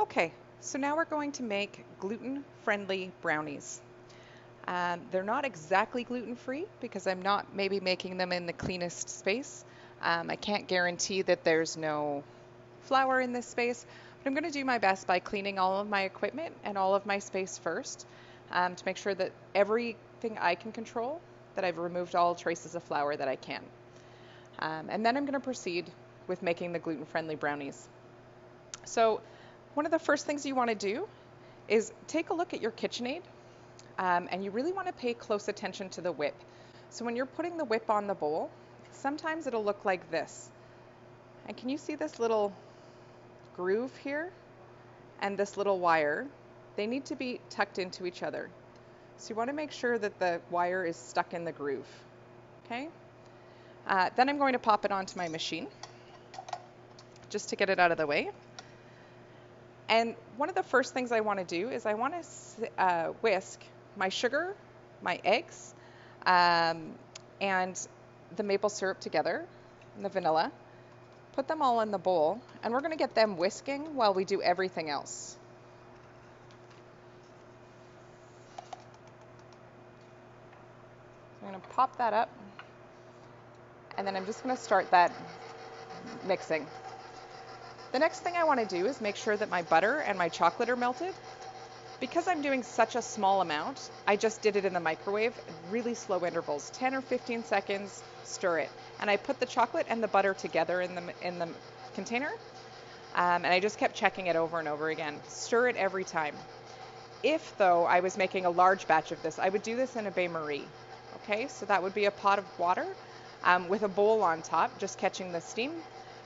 Okay, so now we're going to make gluten-friendly brownies. They're not exactly gluten-free because I'm not maybe making them in the cleanest space. I can't guarantee that there's no flour in this space, but I'm going to do my best by cleaning all of my equipment and all of my space first to make sure that everything I can control, that I've removed all traces of flour that I can. And then I'm going to proceed with making the gluten-friendly brownies. So one of the first things you want to do is take a look at your KitchenAid, and you really want to pay close attention to the whip. So when you're putting the whip on the bowl, sometimes it'll look like this. And can you see this little groove here and this little wire? They need to be tucked into each other. So you want to make sure that the wire is stuck in the groove. Okay? Then I'm going to pop it onto my machine just to get it out of the way. And one of the first things I want to do is I want to whisk my sugar, my eggs, and the maple syrup together, and the vanilla. Put them all in the bowl, and we're going to get them whisking while we do everything else. So I'm going to pop that up, and then I'm just going to start that mixing. The next thing I want to do is make sure that my butter and my chocolate are melted. Because I'm doing such a small amount, I just did it in the microwave at really slow intervals, 10 or 15 seconds, stir it. And I put the chocolate and the butter together in the container, and I just kept checking it over and over again. Stir it every time. If, though, I was making a large batch of this, I would do this in a bain-marie. Okay, so that would be a pot of water with a bowl on top, just catching the steam,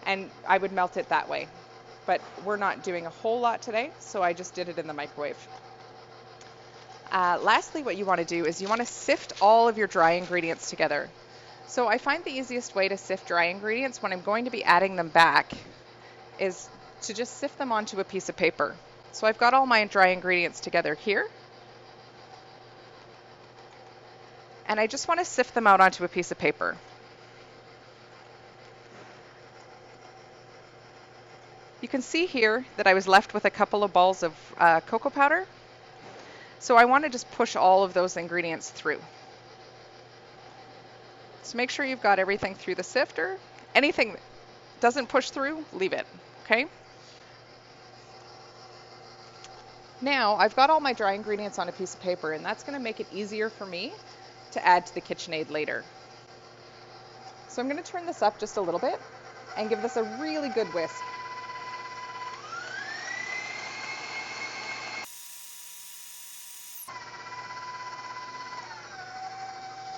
and I would melt it that way. But we're not doing a whole lot today, so I just did it in the microwave. Lastly, what you want to do is you want to sift all of your dry ingredients together. So I find the easiest way to sift dry ingredients when I'm going to be adding them back is to just sift them onto a piece of paper. So I've got all my dry ingredients together here, and I just want to sift them out onto a piece of paper. You can see here that I was left with a couple of balls of cocoa powder. So I want to just push all of those ingredients through. So make sure you've got everything through the sifter. Anything that doesn't push through, leave it, okay? Now I've got all my dry ingredients on a piece of paper, and that's going to make it easier for me to add to the KitchenAid later. So I'm going to turn this up just a little bit and give this a really good whisk.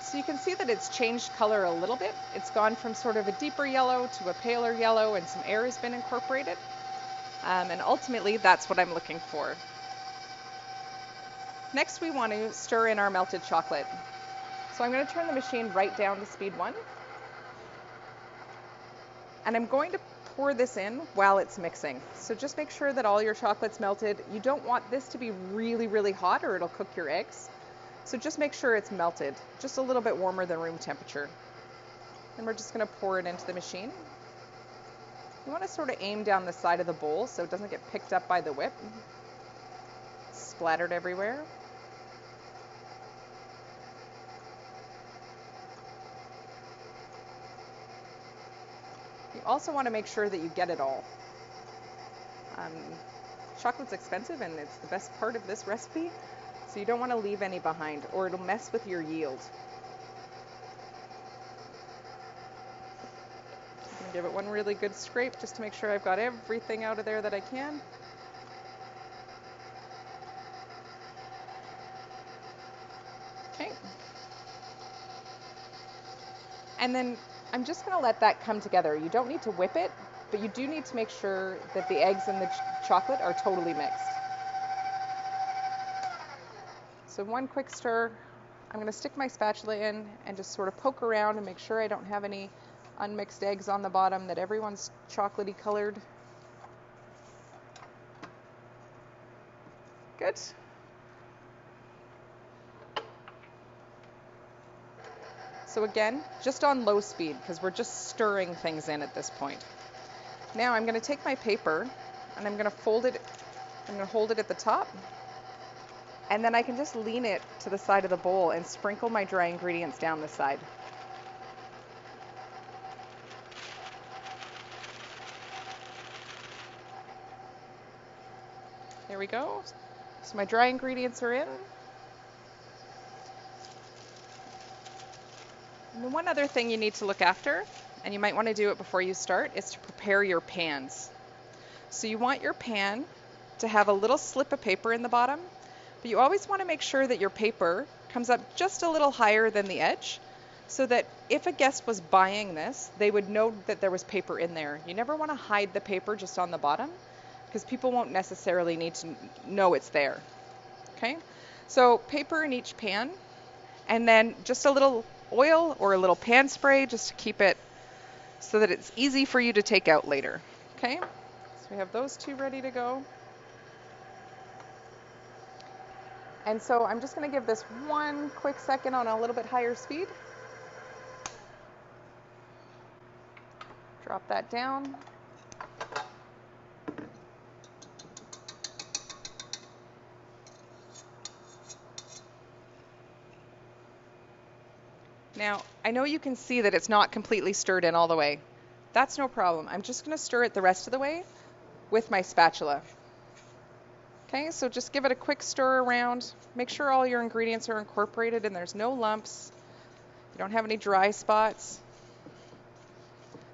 So you can see that it's changed color a little bit. It's gone from sort of a deeper yellow to a paler yellow, and some air has been incorporated. And ultimately, that's what I'm looking for. Next, we want to stir in our melted chocolate. So I'm going to turn the machine right down to speed 1. And I'm going to pour this in while it's mixing. So just make sure that all your chocolate's melted. You don't want this to be really, really hot or it'll cook your eggs. So just make sure it's melted, just a little bit warmer than room temperature. And we're just going to pour it into the machine. You want to sort of aim down the side of the bowl so it doesn't get picked up by the whip. Splattered everywhere. You also want to make sure that you get it all. Chocolate's expensive, and it's the best part of this recipe. So you don't want to leave any behind, or it'll mess with your yield. I'm going to give it one really good scrape just to make sure I've got everything out of there that I can. Okay. And then I'm just going to let that come together. You don't need to whip it, but you do need to make sure that the eggs and the chocolate are totally mixed. So one quick stir. I'm going to stick my spatula in and just sort of poke around and make sure I don't have any unmixed eggs on the bottom, that everyone's chocolatey colored. Good. So again, just on low speed because we're just stirring things in at this point. Now I'm going to take my paper and I'm going to fold it I'm going to hold it at the top, and then I can just lean it to the side of the bowl and sprinkle my dry ingredients down the side. There we go. So my dry ingredients are in. And the one other thing you need to look after, and you might want to do it before you start, is to prepare your pans. So you want your pan to have a little slip of paper in the bottom, but you always want to make sure that your paper comes up just a little higher than the edge, so that if a guest was buying this, they would know that there was paper in there. You never want to hide the paper just on the bottom, because people won't necessarily need to know it's there. Okay, so paper in each pan, and then just a little oil or a little pan spray just to keep it so that it's easy for you to take out later. Okay, so we have those two ready to go. And so I'm just going to give this one quick second on a little bit higher speed. Drop that down. Now, I know you can see that it's not completely stirred in all the way. That's no problem. I'm just going to stir it the rest of the way with my spatula. Okay, so just give it a quick stir around. Make sure all your ingredients are incorporated and there's no lumps. You don't have any dry spots.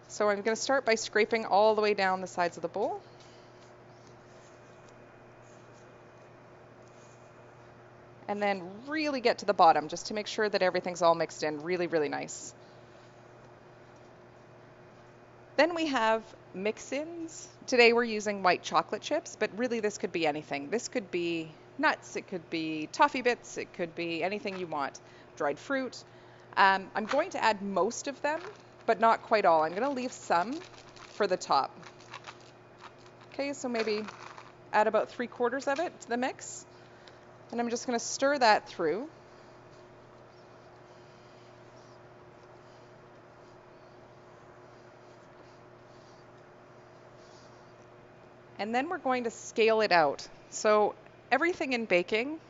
So I'm going to start by scraping all the way down the sides of the bowl. And then really get to the bottom just to make sure that everything's all mixed in really, really nice. Then we have mix-ins. Today we're using white chocolate chips, but really this could be anything. This could be nuts, it could be toffee bits, it could be anything you want. Dried fruit. I'm going to add most of them, but not quite all. I'm going to leave some for the top. Okay, so maybe add about 3/4 of it to the mix. And I'm just going to stir that through. And then we're going to scale it out. So everything in baking,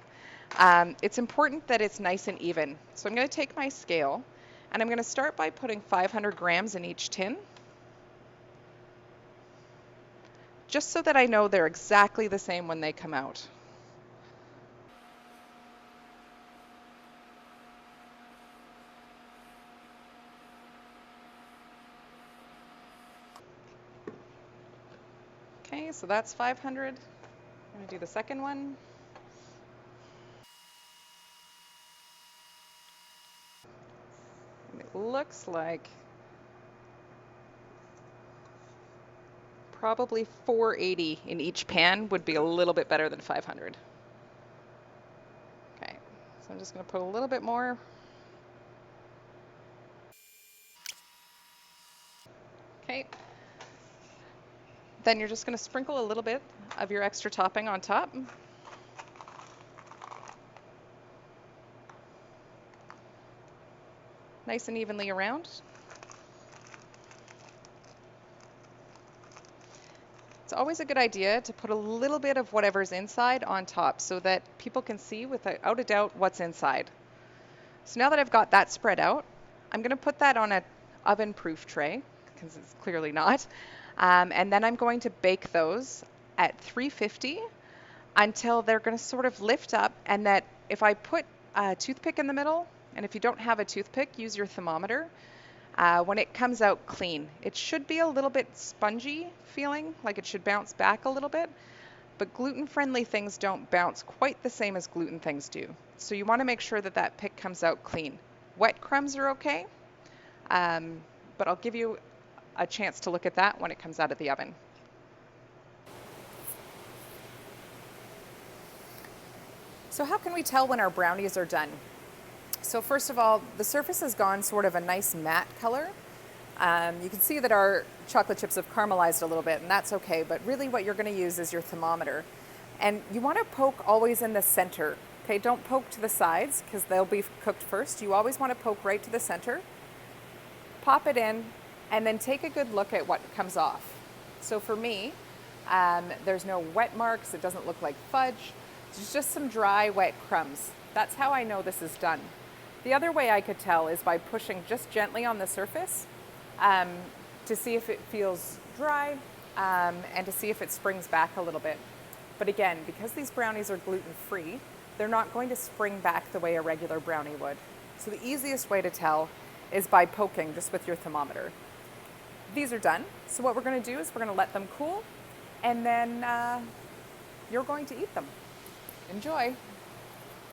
it's important that it's nice and even. So I'm going to take my scale, and I'm going to start by putting 500 grams in each tin, just so that I know they're exactly the same when they come out. Okay, so that's 500. I'm going to do the second one. And it looks like probably 480 in each pan would be a little bit better than 500. Okay, so I'm just going to put a little bit more. Okay. Then you're just going to sprinkle a little bit of your extra topping on top. Nice and evenly around. It's always a good idea to put a little bit of whatever's inside on top so that people can see without a doubt what's inside. So now that I've got that spread out, I'm going to put that on an oven-proof tray, because it's clearly not. And then I'm going to bake those at 350 until they're going to sort of lift up, and that if I put a toothpick in the middle, and if you don't have a toothpick, use your thermometer, when it comes out clean. It should be a little bit spongy feeling, like it should bounce back a little bit, but gluten-friendly things don't bounce quite the same as gluten things do. So you want to make sure that that pick comes out clean. Wet crumbs are okay, but I'll give you a chance to look at that when it comes out of the oven. So how can we tell when our brownies are done? So first of all, the surface has gone sort of a nice matte color. You can see that our chocolate chips have caramelized a little bit, and that's okay, but really what you're going to use is your thermometer. And you want to poke always in the center. Okay, don't poke to the sides because they'll be cooked first. You always want to poke right to the center. Pop it in, and then take a good look at what comes off. So for me, There's no wet marks. It doesn't look like fudge. It's just some dry, wet crumbs. That's how I know this is done. The other way I could tell is by pushing just gently on the surface to see if it feels dry and to see if it springs back a little bit. But again, because these brownies are gluten-free, they're not going to spring back the way a regular brownie would. So the easiest way to tell is by poking just with your thermometer. These are done. So what we're going to do is we're going to let them cool, and then you're going to eat them. Enjoy.